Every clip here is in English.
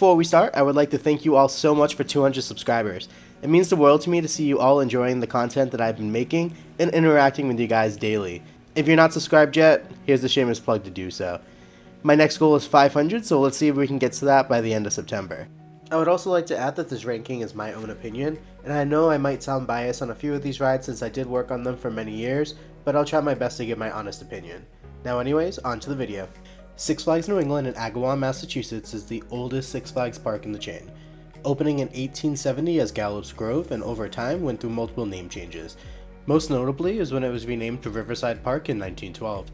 Before we start, I would like to thank you all so much for 200 subscribers. It means the world to me to see you all enjoying the content that I've been making and interacting with you guys daily. If you're not subscribed yet, here's the shameless plug to do so. My next goal is 500, so let's see if we can get to that by the end of September. I would also like to add that this ranking is my own opinion, and I know I might sound biased on a few of these rides since I did work on them for many years, but I'll try my best to give my honest opinion. Now anyways, on to the video. Six Flags New England in Agawam, Massachusetts is the oldest Six Flags park in the chain. Opening in 1870 as Gallop's Grove, and over time went through multiple name changes. Most notably is when it was renamed to Riverside Park in 1912.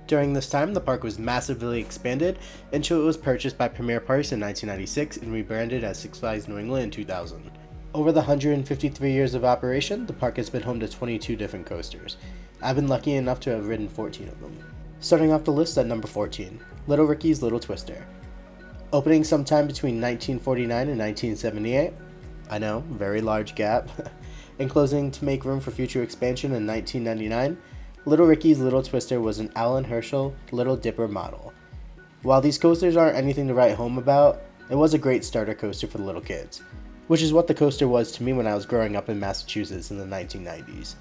During this time, the park was massively expanded until it was purchased by Premier Parks in 1996 and rebranded as Six Flags New England in 2000. Over the 153 years of operation, the park has been home to 22 different coasters. I've been lucky enough to have ridden 14 of them. Starting off the list at number 14, Little Ricky's Little Twister. Opening sometime between 1949 and 1978, I know, very large gap, and closing to make room for future expansion in 1999, Little Ricky's Little Twister was an Alan Herschel Little Dipper model. While these coasters aren't anything to write home about, it was a great starter coaster for the little kids, which is what the coaster was to me when I was growing up in Massachusetts in the 1990s.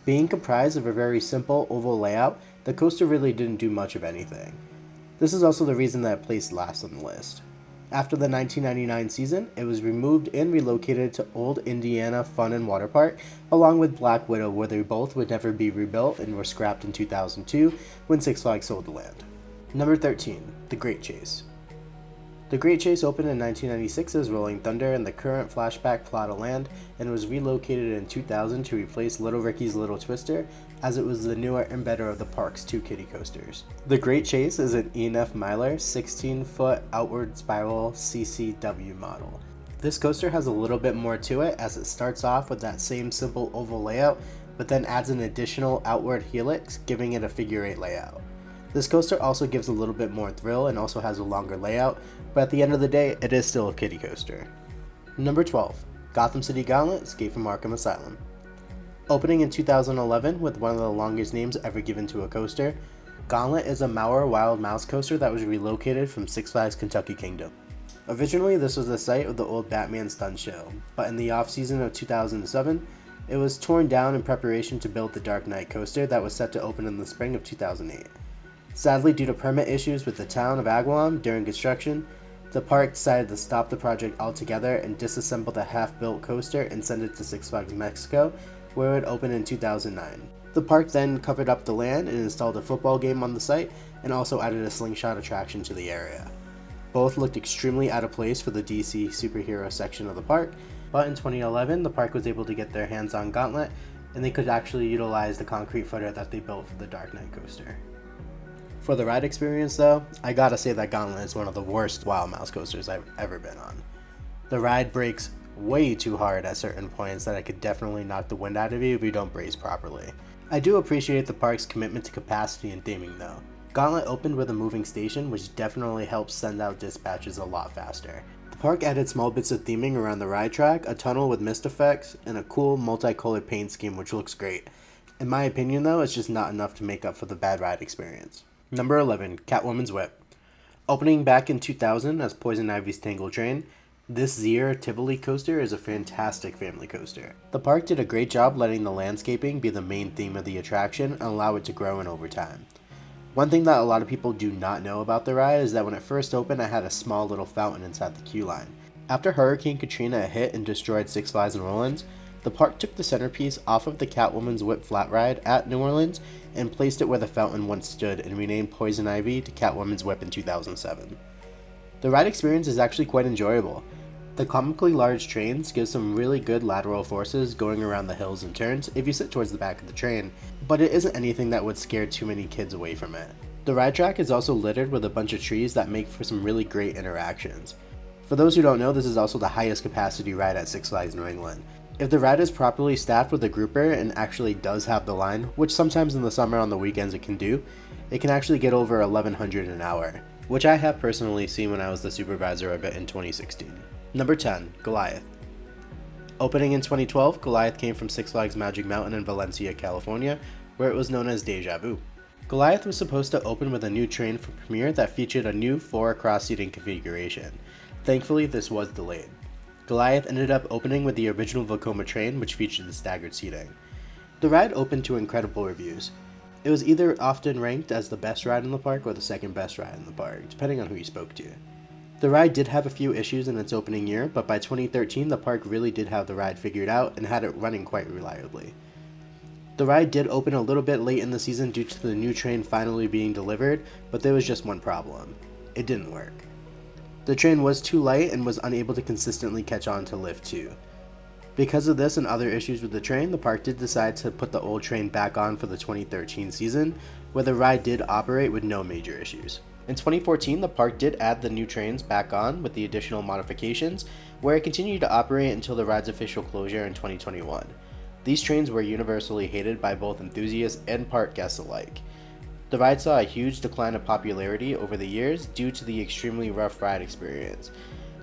Being comprised of a very simple oval layout, the coaster really didn't do much of anything. This is also the reason that it placed last on the list. After the 1999 season, it was removed and relocated to Old Indiana Fun and Water Park, along with Black Widow, where they both would never be rebuilt and were scrapped in 2002 when Six Flags sold the land. Number 13, The Great Chase. The Great Chase opened in 1996 as Rolling Thunder in the current Flashback plot of land and was relocated in 2000 to replace Little Ricky's Little Twister, as it was the newer and better of the park's two kiddie coasters. The Great Chase is an E&F Myler 16-foot outward spiral CCW model. This coaster has a little bit more to it, as it starts off with that same simple oval layout, but then adds an additional outward helix, giving it a figure 8 layout. This coaster also gives a little bit more thrill and also has a longer layout, but at the end of the day, it is still a kiddie coaster. Number 12, Gotham City Gauntlet Escape from Arkham Asylum. Opening in 2011 with one of the longest names ever given to a coaster, Gauntlet is a Mauer Wild Mouse coaster that was relocated from Six Flags Kentucky Kingdom. Originally, this was the site of the old Batman stunt show, but in the off-season of 2007, it was torn down in preparation to build the Dark Knight coaster that was set to open in the spring of 2008. Sadly, due to permit issues with the town of Agawam during construction, the park decided to stop the project altogether and disassemble the half-built coaster and send it to Six Flags Mexico, where it would open in 2009. The park then covered up the land and installed a football game on the site, and also added a slingshot attraction to the area. Both looked extremely out of place for the DC superhero section of the park, but in 2011 the park was able to get their hands on Gauntlet, and they could actually utilize the concrete footer that they built for the Dark Knight coaster. For the ride experience though, I gotta say that Gauntlet is one of the worst Wild Mouse coasters I've ever been on. The ride breaks way too hard at certain points that it could definitely knock the wind out of you if you don't brace properly. I do appreciate the park's commitment to capacity and theming though. Gauntlet opened with a moving station, which definitely helps send out dispatches a lot faster. The park added small bits of theming around the ride track, a tunnel with mist effects, and a cool multicolored paint scheme which looks great. In my opinion though, it's just not enough to make up for the bad ride experience. Number 11, Catwoman's Whip. Opening back in 2000 as Poison Ivy's Tangle Train, this Zier Tivoli coaster is a fantastic family coaster. The park did a great job letting the landscaping be the main theme of the attraction and allow it to grow in over time. One thing that a lot of people do not know about the ride is that when it first opened, it had a small little fountain inside the queue line. After Hurricane Katrina hit and destroyed Six Flags New Orleans, the park took the centerpiece off of the Catwoman's Whip flat ride at New Orleans and placed it where the fountain once stood and renamed Poison Ivy to Catwoman's Whip in 2007. The ride experience is actually quite enjoyable. The comically large trains give some really good lateral forces going around the hills and turns if you sit towards the back of the train, but it isn't anything that would scare too many kids away from it. The ride track is also littered with a bunch of trees that make for some really great interactions. For those who don't know, this is also the highest capacity ride at Six Flags New England. If the ride is properly staffed with a grouper and actually does have the line, which sometimes in the summer on the weekends it can do, it can actually get over 1100 an hour, which I have personally seen when I was the supervisor of it in 2016. Number 10, Goliath. Opening in 2012, Goliath came from Six Flags Magic Mountain in Valencia, California, where it was known as Deja Vu. Goliath was supposed to open with a new train for Premiere that featured a new 4 cross-seating configuration. Thankfully, this was delayed. Goliath ended up opening with the original Vekoma train, which featured the staggered seating. The ride opened to incredible reviews. It was either often ranked as the best ride in the park or the second best ride in the park, depending on who you spoke to. The ride did have a few issues in its opening year, but by 2013 the park really did have the ride figured out and had it running quite reliably. The ride did open a little bit late in the season due to the new train finally being delivered, but there was just one problem. It didn't work. The train was too light and was unable to consistently catch on to Lift 2. Because of this and other issues with the train, the park did decide to put the old train back on for the 2013 season, where the ride did operate with no major issues. In 2014, the park did add the new trains back on with the additional modifications, where it continued to operate until the ride's official closure in 2021. These trains were universally hated by both enthusiasts and park guests alike. The ride saw a huge decline of popularity over the years due to the extremely rough ride experience.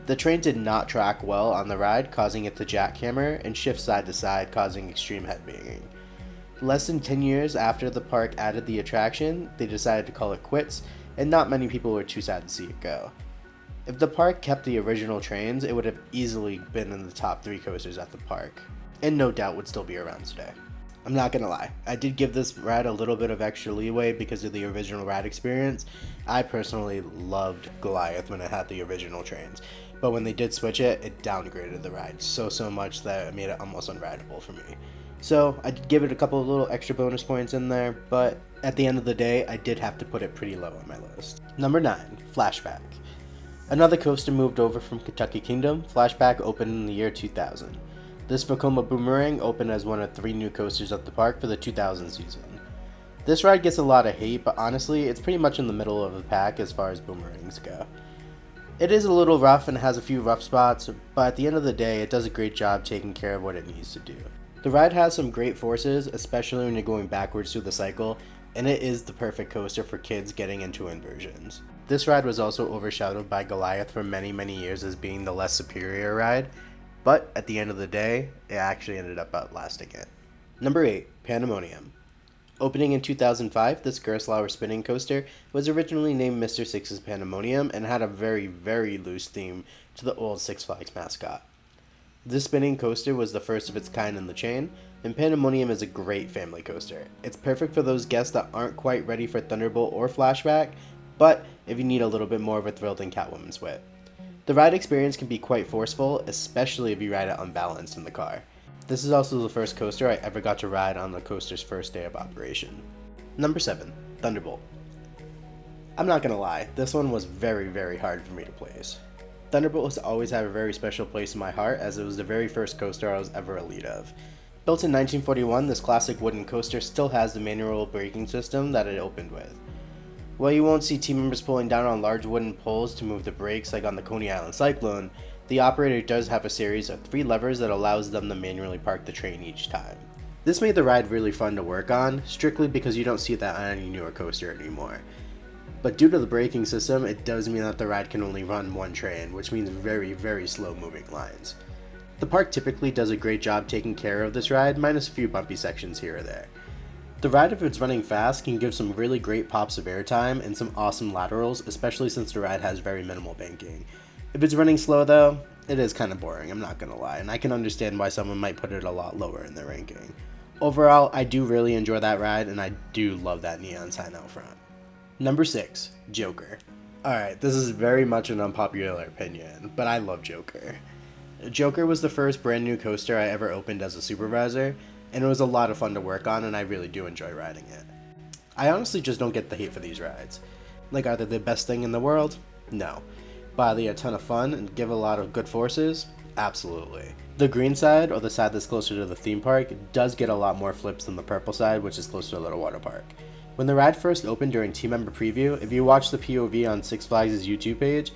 The train did not track well on the ride, causing it to jackhammer and shift side to side, causing extreme head banging. Less than 10 years after the park added the attraction, they decided to call it quits, and not many people were too sad to see it go. If the park kept the original trains, it would have easily been in the top 3 coasters at the park, and no doubt would still be around today. I'm not gonna lie, I did give this ride a little bit of extra leeway because of the original ride experience. I personally loved Goliath when it had the original trains, but when they did switch it, it downgraded the ride so much that it made it almost unrideable for me. So I did give it a couple of little extra bonus points in there, but at the end of the day, I did have to put it pretty low on my list. Number 9, Flashback. Another coaster moved over from Kentucky Kingdom. Flashback opened in the year 2000. This Vekoma Boomerang opened as one of 3 new coasters at the park for the 2000 season. This ride gets a lot of hate, but honestly, it's pretty much in the middle of the pack as far as boomerangs go. It is a little rough and has a few rough spots, but at the end of the day, it does a great job taking care of what it needs to do. The ride has some great forces, especially when you're going backwards through the cycle, and it is the perfect coaster for kids getting into inversions. This ride was also overshadowed by Goliath for many years as being the less superior ride, but at the end of the day, it actually ended up outlasting it. Number 8, Pandemonium. Opening in 2005, this Gerstlauer spinning coaster was originally named Mr. Six's Pandemonium and had a very loose theme to the old Six Flags mascot. This spinning coaster was the first of its kind in the chain, and Pandemonium is a great family coaster. It's perfect for those guests that aren't quite ready for Thunderbolt or Flashback, but if you need a little bit more of a thrill than Catwoman's wit. The ride experience can be quite forceful, especially if you ride it unbalanced in the car. This is also the first coaster I ever got to ride on the coaster's first day of operation. Number 7, Thunderbolt. I'm not gonna lie, this one was very hard for me to place. Thunderbolt has always had a very special place in my heart as it was the very first coaster I was ever a lead of. Built in 1941, this classic wooden coaster still has the manual braking system that it opened with. While you won't see team members pulling down on large wooden poles to move the brakes like on the Coney Island Cyclone, the operator does have a series of 3 levers that allows them to manually park the train each time. This made the ride really fun to work on, strictly because you don't see that on any newer coaster anymore. But due to the braking system, it does mean that the ride can only run one train, which means very slow moving lines. The park typically does a great job taking care of this ride, minus a few bumpy sections here or there. The ride, if it's running fast, can give some really great pops of airtime and some awesome laterals, especially since the ride has very minimal banking. If it's running slow though, it is kind of boring, I'm not gonna lie, and I can understand why someone might put it a lot lower in their ranking. Overall, I do really enjoy that ride, and I do love that neon sign out front. Number 6, Joker. Alright, this is very much an unpopular opinion, but I love Joker. Joker was the first brand new coaster I ever opened as a supervisor, and it was a lot of fun to work on, and I really do enjoy riding it. I honestly just don't get the hate for these rides. Like, are they the best thing in the world? No. But are they a ton of fun and give a lot of good forces? Absolutely. The green side, or the side that's closer to the theme park, does get a lot more flips than the purple side, which is closer to Little Water Park. When the ride first opened during team member preview, if you watch the POV on Six Flags' YouTube page,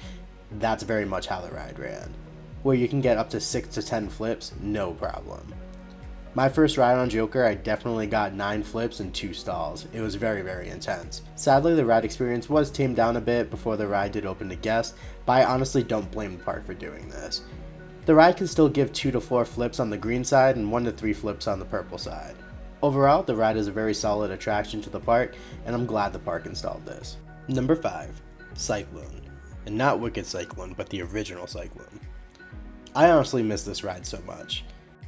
that's very much how the ride ran, where you can get up to 6 to 10 flips, no problem. My first ride on Joker, I definitely got 9 flips and 2 stalls. It was very intense. Sadly, the ride experience was tamed down a bit before the ride did open to guests, but I honestly don't blame the park for doing this. The ride can still give 2 to 4 flips on the green side and 1 to 3 flips on the purple side. Overall, the ride is a very solid attraction to the park, and I'm glad the park installed this. Number 5, Cyclone. and not Wicked Cyclone, but the original Cyclone. I honestly miss this ride so much.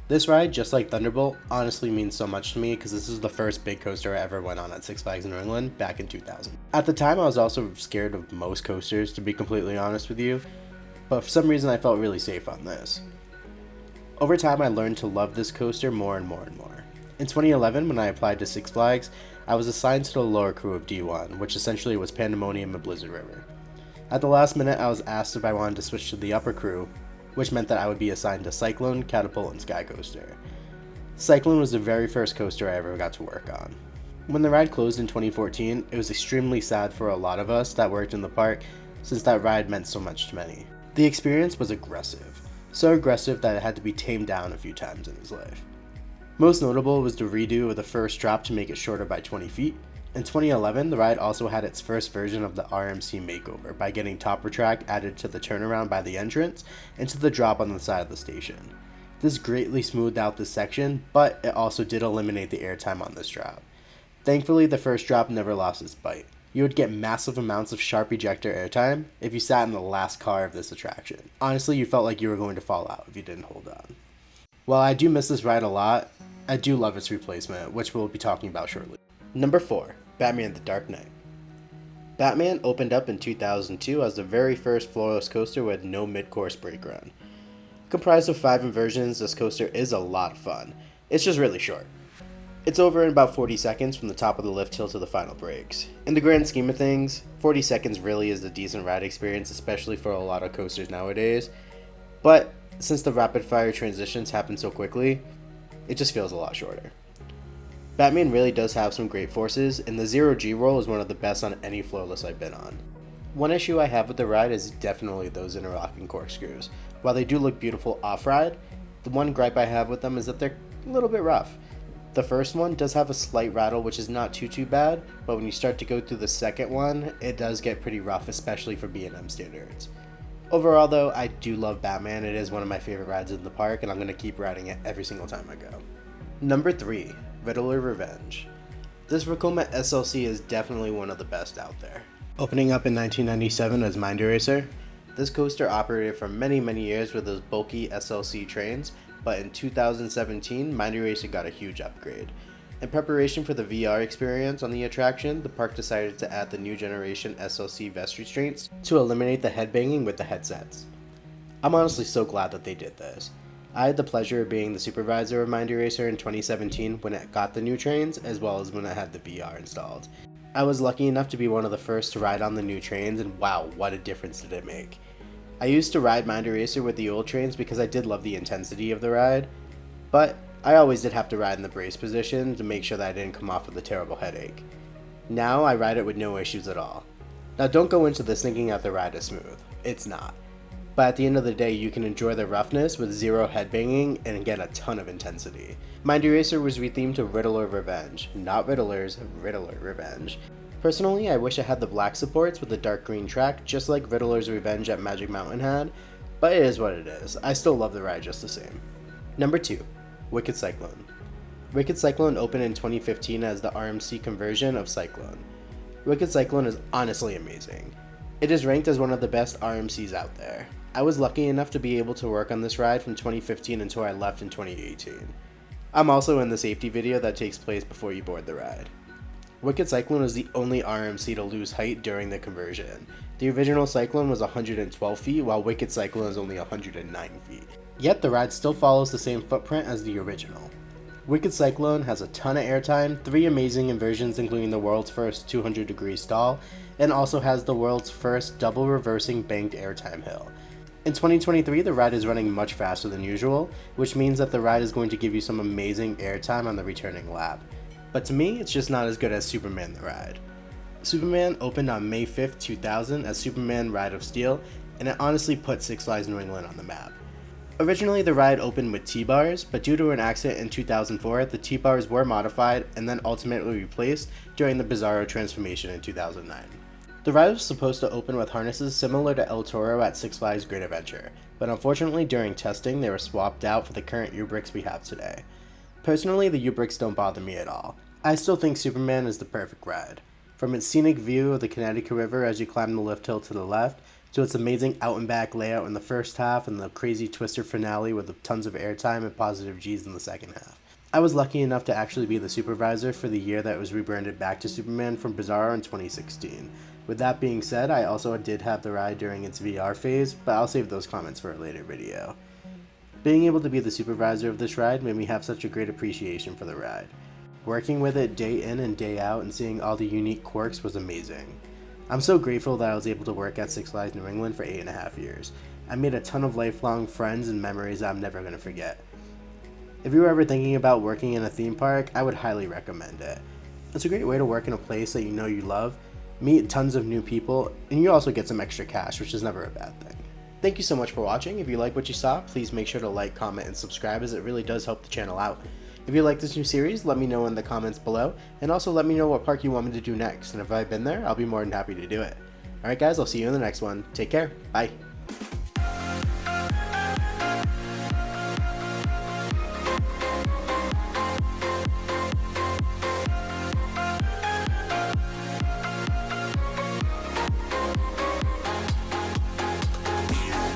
This ride, just like Thunderbolt, honestly means so much to me because this is the first big coaster I ever went on at Six Flags New England back in 2000. At the time, I was also scared of most coasters, to be completely honest with you, but for some reason I felt really safe on this. Over time, I learned to love this coaster more and more and more. In 2011, when I applied to Six Flags, I was assigned to the lower crew of D1, which essentially was Pandemonium and Blizzard River. At the last minute, I was asked if I wanted to switch to the upper crew, which meant that I would be assigned to Cyclone, Catapult, and Sky Coaster. Cyclone was the very first coaster I ever got to work on. When the ride closed in 2014, it was extremely sad for a lot of us that worked in the park, since that ride meant so much to many. The experience was aggressive, so aggressive that it had to be tamed down a few times in his life. Most notable was the redo of the first drop to make it shorter by 20 feet. In 2011, the ride also had its first version of the RMC makeover by getting topper track added to the turnaround by the entrance and to the drop on the side of the station. This greatly smoothed out this section, but it also did eliminate the airtime on this drop. Thankfully, the first drop never lost its bite. You would get massive amounts of sharp ejector airtime if you sat in the last car of this attraction. Honestly, you felt like you were going to fall out if you didn't hold on. While I do miss this ride a lot, I do love its replacement, which we'll be talking about shortly. Number 4. Batman The Dark Knight. Batman opened up in 2002 as the very first floorless coaster with no mid-course brake run. Comprised of 5 inversions, this coaster is a lot of fun. It's just really short. It's over in about 40 seconds from the top of the lift hill to the final brakes. In the grand scheme of things, 40 seconds really is a decent ride experience, especially for a lot of coasters nowadays. But since the rapid fire transitions happen so quickly, it just feels a lot shorter. Batman really does have some great forces, and the 0G roll is one of the best on any floorless I've been on. One issue I have with the ride is definitely those interlocking corkscrews. While they do look beautiful off-ride, the one gripe I have with them is that they're a little bit rough. The first one does have a slight rattle, which is not too bad, but when you start to go through the second one, it does get pretty rough, especially for B&M standards. Overall though, I do love Batman. It is one of my favorite rides in the park, and I'm going to keep riding it every single time I go. Number 3. Riddler Revenge. This Vekoma SLC is definitely one of the best out there. Opening up in 1997 as Mind Eraser, this coaster operated for many years with those bulky SLC trains, but in 2017, Mind Eraser got a huge upgrade. In preparation for the VR experience on the attraction, the park decided to add the new generation SLC vest restraints to eliminate the headbanging with the headsets. I'm honestly so glad that they did this. I had the pleasure of being the supervisor of Mind Eraser in 2017 when it got the new trains, as well as when it had the VR installed. I was lucky enough to be one of the first to ride on the new trains, and wow, what a difference did it make. I used to ride Mind Eraser with the old trains because I did love the intensity of the ride, but I always did have to ride in the brace position to make sure that I didn't come off with a terrible headache. Now I ride it with no issues at all. Now don't go into this thinking that the ride is smooth. It's not. But at the end of the day, you can enjoy the roughness with zero headbanging and get a ton of intensity. Mind Eraser was rethemed to Riddler Revenge, not Riddler's, Riddler Revenge. Personally, I wish I had the black supports with the dark green track, just like Riddler's Revenge at Magic Mountain had, but it is what it is. I still love the ride just the same. Number 2. Wicked Cyclone. Wicked Cyclone opened in 2015 as the RMC conversion of Cyclone. Wicked Cyclone is honestly amazing. It is ranked as one of the best RMCs out there. I was lucky enough to be able to work on this ride from 2015 until I left in 2018. I'm also in the safety video that takes place before you board the ride. Wicked Cyclone is the only RMC to lose height during the conversion. The original Cyclone was 112 feet, while Wicked Cyclone is only 109 feet. Yet the ride still follows the same footprint as the original. Wicked Cyclone has a ton of airtime, 3 amazing inversions including the world's first 200-degree stall, and also has the world's first double reversing banked airtime hill. In 2023, the ride is running much faster than usual, which means that the ride is going to give you some amazing airtime on the returning lap. But to me, it's just not as good as Superman the Ride. Superman opened on May 5th, 2000 as Superman Ride of Steel, and it honestly put Six Flags New England on the map. Originally, the ride opened with T-bars, but due to an accident in 2004, the T-bars were modified and then ultimately replaced during the Bizarro transformation in 2009. The ride was supposed to open with harnesses similar to El Toro at Six Flags Great Adventure, but unfortunately during testing they were swapped out for the current U-bricks we have today. Personally, the U-bricks don't bother me at all. I still think Superman is the perfect ride. From its scenic view of the Connecticut River as you climb the lift hill to the left, to its amazing out and back layout in the first half and the crazy twister finale with tons of airtime and positive G's in the second half. I was lucky enough to actually be the supervisor for the year that it was rebranded back to Superman from Bizarro in 2016. With that being said, I also did have the ride during its VR phase, but I'll save those comments for a later video. Being able to be the supervisor of this ride made me have such a great appreciation for the ride. Working with it day in and day out and seeing all the unique quirks was amazing. I'm so grateful that I was able to work at Six Flags New England for 8.5 years. I made a ton of lifelong friends and memories I'm never going to forget. If you were ever thinking about working in a theme park, I would highly recommend it. It's a great way to work in a place that you know you love, meet tons of new people, and you also get some extra cash, which is never a bad thing. Thank you so much for watching. If you like what you saw, please make sure to like, comment, and subscribe, as it really does help the channel out. If you like this new series, let me know in the comments below, and also let me know what park you want me to do next, and if I've been there, I'll be more than happy to do it. Alright guys, I'll see you in the next one. Take care. Bye.